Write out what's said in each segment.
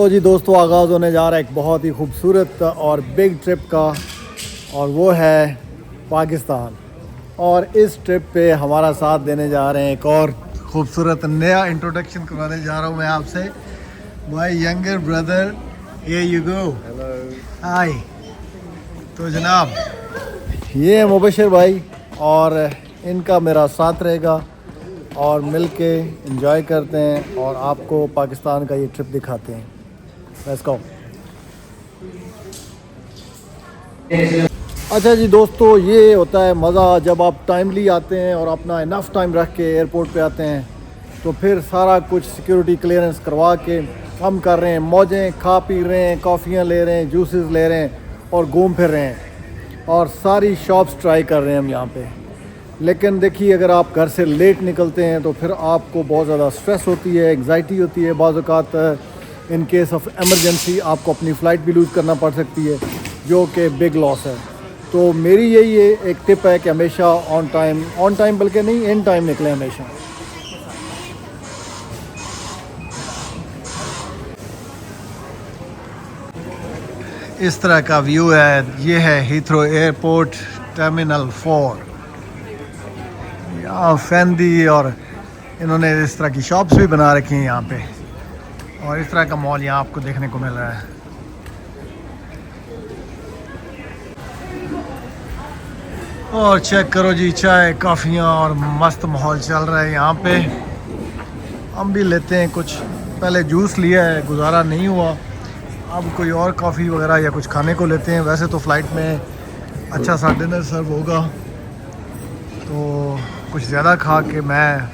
तो जी दोस्तों, आगाज़ होने जा रहा है एक बहुत ही खूबसूरत और बिग ट्रिप का, और वो है पाकिस्तान। और इस ट्रिप पे हमारा साथ देने जा रहे हैं एक और खूबसूरत नया इंट्रोडक्शन करवाने जा रहा हूँ मैं आपसे। My younger brother, here you go. Hello, hi. तो जनाब, ये है मुबशिर भाई, और इनका मेरा साथ रहेगा और मिलके एंजॉय करते हैं और आपको पाकिस्तान का ये ट्रिप दिखाते हैं। Let's go. अच्छा जी दोस्तों, ये होता है मज़ा जब आप टाइमली आते हैं और अपना इनफ टाइम रख के एयरपोर्ट पे आते हैं, तो फिर सारा कुछ सिक्योरिटी क्लियरेंस करवा के हम कर रहे हैं मौजें, खा पी रहे हैं, कॉफ़ियाँ ले रहे हैं, जूसेस ले रहे हैं और घूम फिर रहे हैं और सारी शॉप्स ट्राई कर रहे हैं हम यहाँ पे। लेकिन देखिए, अगर आप घर से लेट निकलते हैं तो फिर आपको बहुत ज़्यादा स्ट्रेस होती है, एंग्जाइटी होती है। बाज़ औक़ात इन केस ऑफ एमरजेंसी आपको अपनी फ़्लाइट भी लूज़ करना पड़ सकती है, जो कि बिग लॉस है। तो मेरी यही एक टिप है कि हमेशा ऑन टाइम बल्कि नहीं, इन टाइम निकलें हमेशा। इस तरह का व्यू है। ये है हीथ्रो एयरपोर्ट टर्मिनल 4। यहाँ फैंदी और इन्होंने इस तरह की शॉप्स भी बना रखी हैं यहाँ पे, और इस तरह का मॉल यहाँ आपको देखने को मिल रहा है। और चेक करो जी, चाय कॉफ़ियाँ और मस्त माहौल चल रहा है यहाँ पे। हम भी लेते हैं कुछ। पहले जूस लिया है, गुजारा नहीं हुआ। अब कोई और कॉफ़ी वगैरह या कुछ खाने को लेते हैं। वैसे तो फ़्लाइट में अच्छा सा डिनर सर्व होगा, तो कुछ ज़्यादा खा के मैं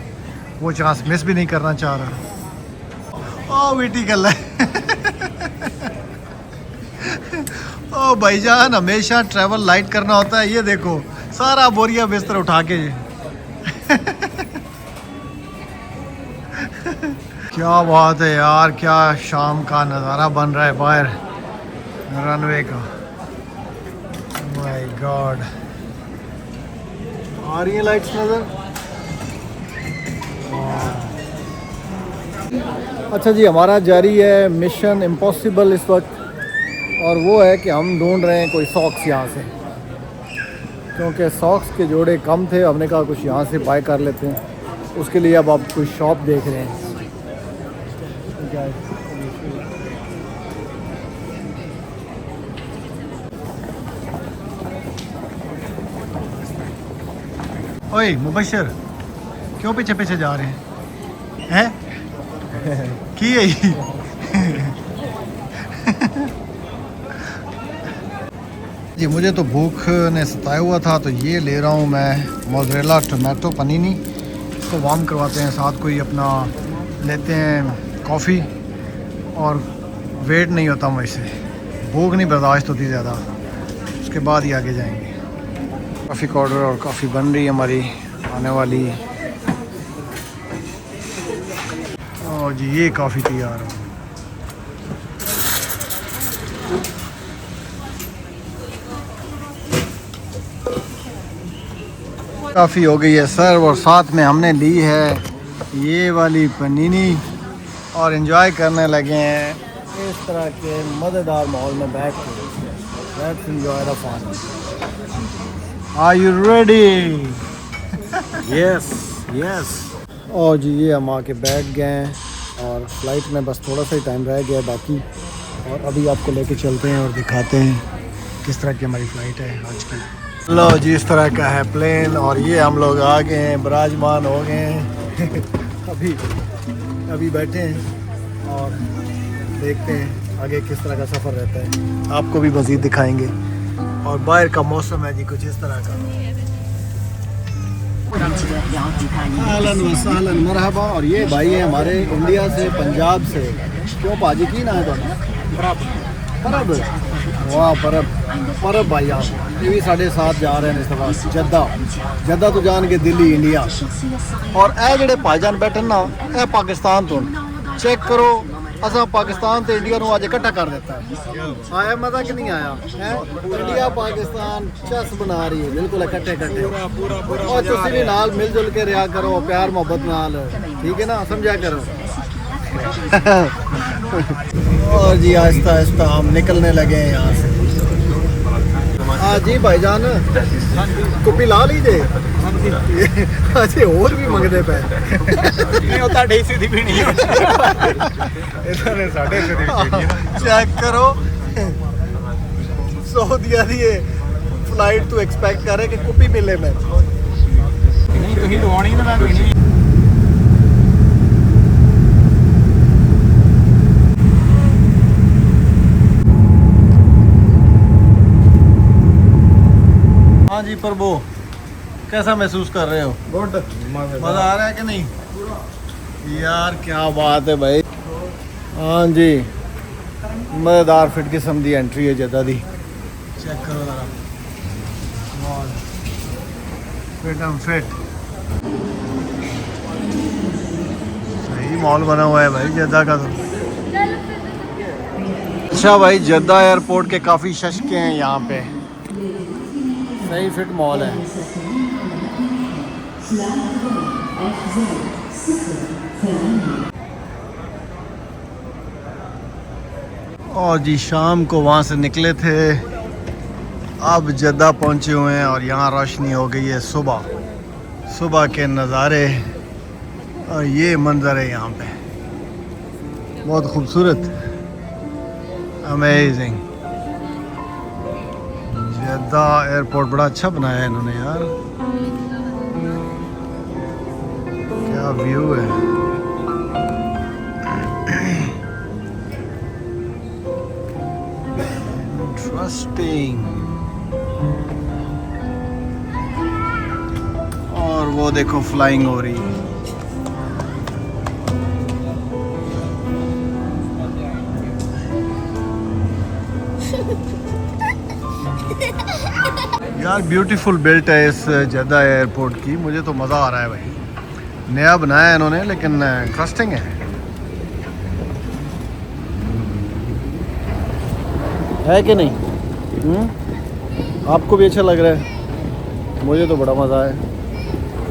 वो चांस मिस भी नहीं करना चाह रहा। ओ बेटी गल है। ओ भाईजान, हमेशा ट्रैवल लाइट करना होता है। ये देखो, सारा बोरिया बिस्तर उठा के। क्या बात है यार, क्या शाम का नज़ारा बन रहा है बाहर रनवे का। माय गॉड, आ रही है लाइट्स नज़र। अच्छा जी, हमारा जारी है मिशन इम्पॉसिबल इस वक्त, और वो है कि हम ढूंढ रहे हैं कोई सॉक्स यहाँ से, क्योंकि सॉक्स के जोड़े कम थे। हमने कहा कुछ यहाँ से बाय कर लेते हैं। उसके लिए अब आप कोई शॉप देख रहे हैं। ओए मुबशिर, क्यों पीछे पीछे जा रहे हैं? की है? जी, मुझे तो भूख ने सताया हुआ था, तो ये ले रहा हूँ मैं मोज़रेला टोमेटो पनीनी। इसको वार्म करवाते हैं, साथ कोई अपना लेते हैं कॉफ़ी, और वेट नहीं होता मुझसे, भूख नहीं बर्दाश्त होती ज़्यादा। उसके बाद ही आगे जाएंगे। कॉफ़ी का ऑर्डर और कॉफ़ी बन रही है हमारी, आने वाली। और जी, ये कॉफ़ी तैयार है। काफ़ी हो गई है सर्व, और साथ में हमने ली है ये वाली पनीनी, और एंजॉय करने लगे हैं इस तरह के मज़ेदार माहौल में बैठ के। Let's enjoy the fun. Are you ready? Yes yes. और जी, ये हम आके बैठ गए हैं, और फ्लाइट में बस थोड़ा सा ही टाइम रह गया बाकी। और अभी आपको लेके चलते हैं और दिखाते हैं किस तरह की हमारी फ़्लाइट है आज की। लो जी, इस तरह का है प्लेन, और ये हम लोग आ गए हैं, विराजमान हो गए हैं। अभी बैठे हैं और देखते हैं आगे किस तरह का सफ़र रहता है। आपको भी मज़ीद दिखाएंगे। और बाहर का मौसम है जी कुछ इस तरह का। अहलन व सहलन, मरहबा। और ये भाई है हमारे इंडिया से, पंजाब से। क्यों पाजी की ना है तो? परब। वाह, परब भाई, आप ये भी साढ़े साथ जा रहे हैं इस दफा जद्दा तो जान के दिल्ली इंडिया। और ए जेडे भाईजान बैठे ना, ए पाकिस्तान तो चेक करो, असा पाकिस्तान तो इंडिया को अज इकट्ठा कर देता है। आया मजा कि नहीं आया है? इंडिया पाकिस्तान चस बना रही है, बिल्कुल इकट्ठे और तुसी भी नाल मिलजुल के रहा करो, प्यार मोहब्बत नाल, ठीक है ना, समझा करो। और जी आहिस्ता आहिस्ता हम निकलने लगे हैं यहाँ से। हाँ जी भाईजान, कुपी ला लीजिए। अच्छे और भी मंगते पे नहीं होता ढेई सीधी भी नहीं चेक करो सऊदीया दी फ्लाइट तू एक्सपेक्ट करे कि कुपी मिले मैं नहीं तो ही लवानी ना मैं पीनी। हाँ जी प्रभु, कैसा महसूस कर रहे हो? गुड, मज़ा आ रहा है कि नहीं? यार क्या बात है भाई। हाँ जी, मज़ेदार फिट किस्म दी एंट्री है जद्दा दी। चेक करो जरा, फिट एंड फिट। सही मॉल बना हुआ है भाई जद्दा का तो। अच्छा भाई, जद्दा एयरपोर्ट के काफ़ी शशके हैं यहाँ पे। सही फिट मॉल है। और जी शाम को वहाँ से निकले थे, अब जद्दा पहुँचे हुए हैं और यहाँ रोशनी हो गई है सुबह। सुबह के नज़ारे और ये मंज़र है यहाँ पे, बहुत खूबसूरत, अमेजिंग। जद्दा एयरपोर्ट बड़ा अच्छा बनाया है इन्होंने यार, क्या व्यू है। इंटरेस्टिंग। और वो देखो फ्लाइंग हो रही है। यार ब्यूटीफुल बिल्ट है इस जद्दा एयरपोर्ट की, मुझे तो मज़ा आ रहा है भाई। नया बनाया है इन्होंने लेकिन इंटरेस्टिंग है कि नहीं? आपको भी अच्छा लग रहा है? मुझे तो बड़ा मज़ा है।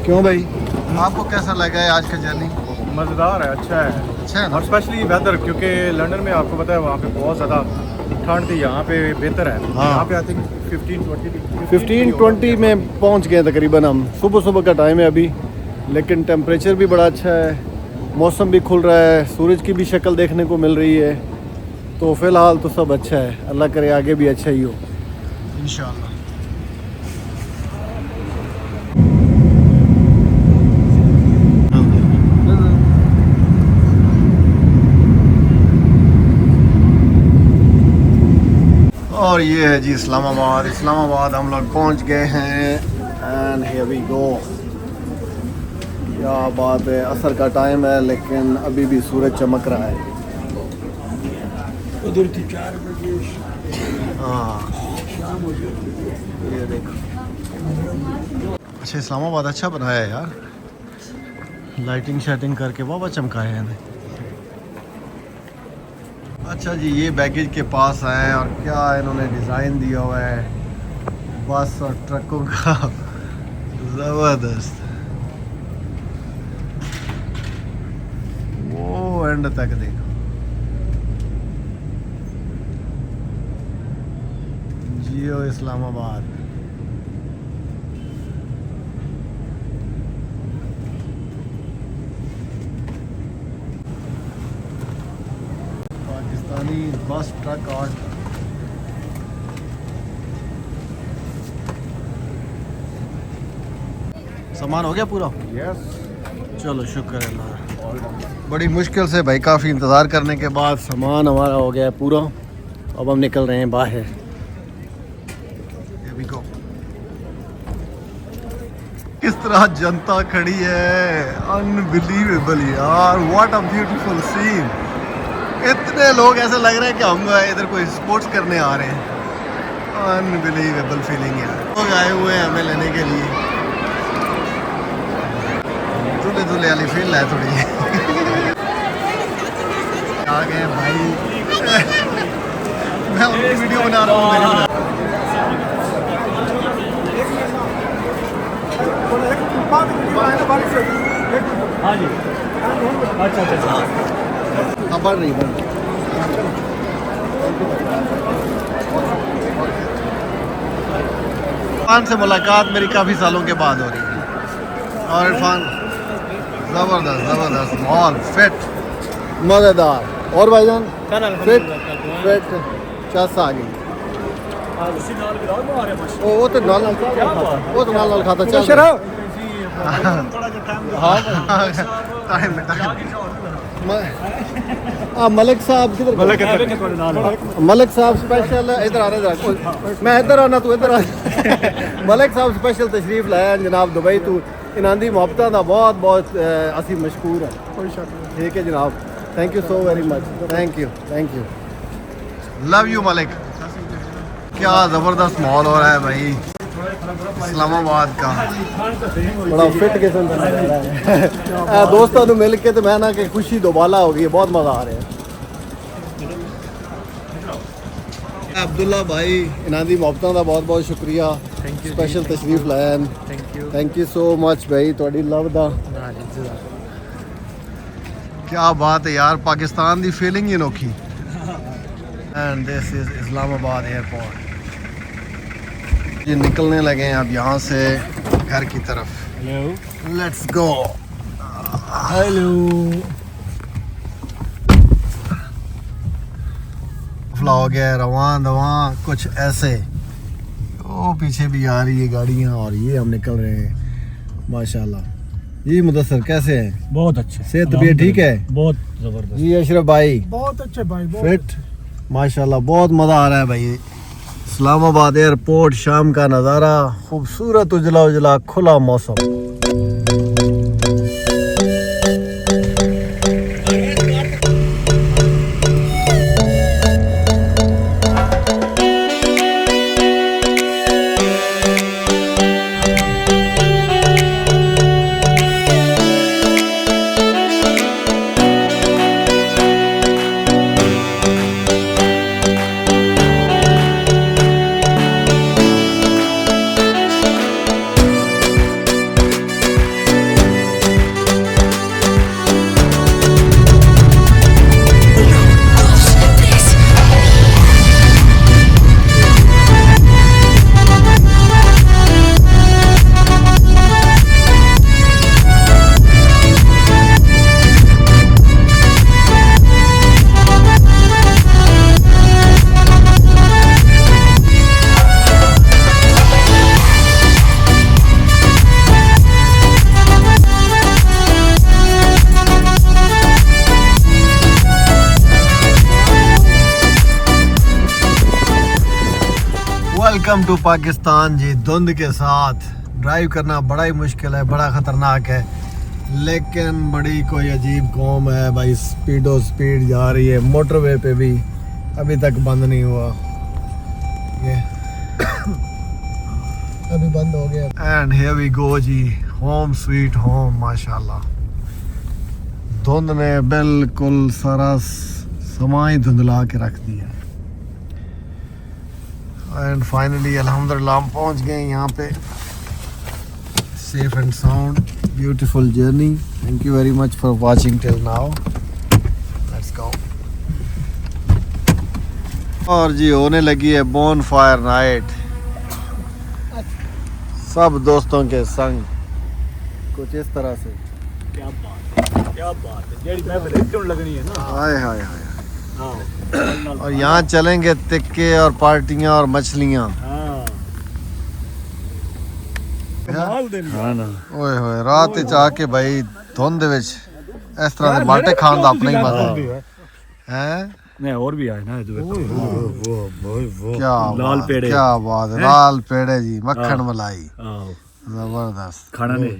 क्यों भाई, आपको कैसा लगा है आज का जर्नी? मज़ेदार है, अच्छा है। अच्छा है ना? और स्पेशली वेदर, क्योंकि लंदन में आपको पता है वहाँ पे बहुत ज़्यादा ठंड थी, यहाँ पे बेहतर है। हाँ। यहाँ पे आई थिंक 15-20 में पहुँच गए तकरीबन हम। सुबह सुबह का टाइम है अभी, लेकिन टेम्परेचर भी बड़ा अच्छा है, मौसम भी खुल रहा है, सूरज की भी शक्ल देखने को मिल रही है। तो फ़िलहाल तो सब अच्छा है, अल्लाह करे आगे भी अच्छा ही हो इंशाअल्लाह। और ये है जी इस्लामाबाद। इस्लामाबाद हम लोग पहुंच गए हैं एंड हियर वी गो। क्या बात है, असर का टाइम है लेकिन अभी भी सूरज चमक रहा है। उधर थी 4 बजे। हाँ ये देखो। अच्छा इस्लामाबाद अच्छा बनाया है यार, लाइटिंग शाइटिंग करके वाह चमकाया है इन्हें। अच्छा जी, ये बैगेज के पास आए और क्या इन्होंने डिज़ाइन दिया हुआ है बस और ट्रकों का, ज़बरदस्त। वो एंड तक देखो, जियो इस्लामाबाद। पाकिस्तानी बस ट्रक और सामान हो गया पूरा? यस, चलो शुक्र है अल्लाह। बड़ी मुश्किल से भाई, काफ़ी इंतज़ार करने के बाद सामान हमारा हो गया है पूरा। अब हम निकल रहे हैं बाहर। Here we go। किस तरह जनता खड़ी है, अनबिलीवेबल यार, व्हाट अ ब्यूटीफुल सीन। इतने लोग ऐसे लग रहे हैं कि हम इधर कोई स्पोर्ट्स करने आ रहे हैं। अनबिलीवेबल फीलिंग यार। लोग आए हुए हैं हमें लेने के लिए, दूल्हे दूल्हे वाली फील है थोड़ी। आ गए भाई। मैं उनकी वीडियो बना रहा हूँ, मेरी बना। हाँ जी, अच्छा अच्छा, बढ़ रही। इरफान से मुलाकात मेरी काफ़ी सालों के बाद हो रही है और इरफान ज़बरदस्त माहौल फिट मज़ेदार। और भाईजान फिट चस आ गई। वो तो नाल खाता चल मलिक साहब किधर? मलिक साहब स्पेशल इधर आने दे, मैं इधर आना तू इधर आ। मलिक साहब स्पेशल तशरीफ लाया जनाब दुबई तू। इन्हां दी मुहब्बतां दा बहुत बहुत असी मशहूर है। ठीक है जनाब, thank you so very much. Thank you love you Malik. क्या ज़बरदस्त माहौल हो रहा है भाई इस्लामाबाद का। बड़ा फिट किस्म का दोस्तों को मिल के तो मैं ना कि खुशी दोबाला हो गई, बहुत मज़ा आ रहा है। अब्दुल्ला भाई इन्हां दी मुहब्बतां दा बहुत बहुत शुक्रिया, स्पेशल तशरीफ लाया। थैंक यू सो मच भाई, थोड़ी लव दा। क्या बात है यार, पाकिस्तान दी फीलिंग ही अनोखी। And this is Islamabad airport. ये निकलने लगे हैं अब यहाँ से घर की तरफ। Let's go. हेलो फ्ला हो गया रवान दवां कुछ ऐसे। ओ पीछे भी आ रही है गाड़ियाँ और ये हम निकल रहे हैं माशाल्लाह। जी मुदस्सर कैसे हैं? बहुत अच्छे। सेहत तबीयत ठीक है? बहुत जबरदस्त। जी अशरफ भाई बहुत अच्छे भाई, फिट माशाल्लाह, बहुत मज़ा आ रहा है भाई। इस्लामाबाद एयरपोर्ट, शाम का नज़ारा, खूबसूरत उजला उजला खुला मौसम। वेलकम टू पाकिस्तान जी। धुंध के साथ ड्राइव करना बड़ा ही मुश्किल है, बड़ा ख़तरनाक है, लेकिन बड़ी कोई अजीब कौम है भाई। स्पीड जा रही है, मोटरवे पे भी अभी तक बंद नहीं हुआ, ये अभी बंद हो गया। एंड हियर वी गो जी, होम स्वीट होम माशाल्लाह। धुंध ने बिल्कुल सारा समा ही धुंधला के रख दिया। एंड फाइनली अल्हम्दुलिल्लाह हम पहुंच गए यहाँ पे, safe and sound, beautiful journey. Thank you very much for watching till now. Let's go. और जी होने लगी है बोन फायर नाइट, सब दोस्तों के संग कुछ इस तरह से। क्या बात है, जेडी मैं लगनी है ना। हाय हाय हाय। और यहाँ चलेंगे तिक्के और पार्टियाँ और मछलियाँ। ओए होए रात आके भाई धुंध विच इस तरह के बाटे खान का अपना ही मजा है। नहीं और भी आए ना, क्या लाल पेड़े, क्या बात है, लाल पेड़े जी, मक्खन मलाई, जबरदस्त खाना नहीं।